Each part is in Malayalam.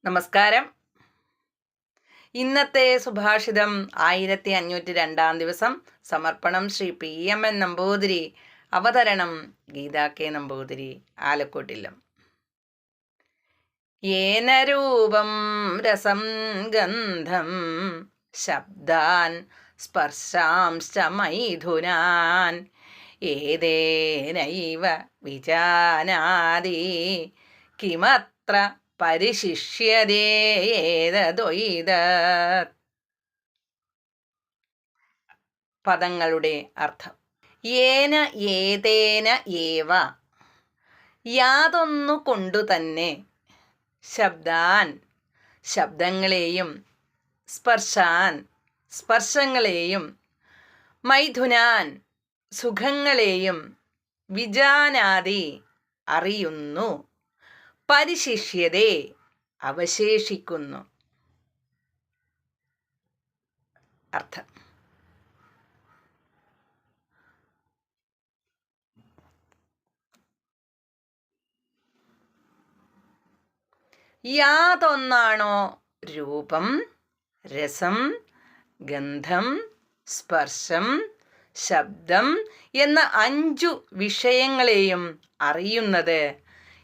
നമസ്കാരം. ഇന്നത്തെ സുഭാഷിതം 1502 ദിവസം. സമർപ്പണം ശ്രീ PMN നമ്പൂതിരി. അവതരണം ഗീതാ കെ നമ്പൂതിരി, ആലക്കോട്ടില്ലം. യേന രൂപം രസം ഗന്ധം ശബ്ദാൻ സ്പർശാംശ്ച മൈഥുനാൻ ഏതേനൈവ വിജാനാതി കിമത്ര പരിശിഷ്യതേതദ്വൈതത്. പദങ്ങളുടെ അർത്ഥം. യേന ഏതേന ഏവ, യാതൊന്നു കൊണ്ടു തന്നെ, ശബ്ദാൻ ശബ്ദങ്ങളെയും, സ്പർശാൻ സ്പർശങ്ങളെയും, മൈഥുനാൻ സുഖങ്ങളെയും, വിജാനാതി അറിയുന്നു, പരിശിഷ്യതേ അവശേഷിക്കുന്നു. അർത്ഥം. യാതൊന്നാണോ രൂപം, രസം, ഗന്ധം, സ്പർശം, ശബ്ദം എന്ന 5 വിഷയങ്ങളെയും അറിയുന്നത്,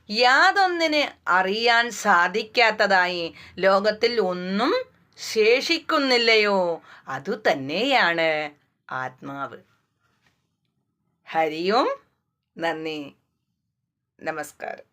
യാതൊന്നിന് അറിയാൻ സാധിക്കാത്തതായി ലോകത്തിൽ ഒന്നും ശേഷിക്കുന്നില്ലയോ, അതുതന്നെയാണ് ആത്മാവ്. ഹരി ഓം. നന്ദി. നമസ്കാരം.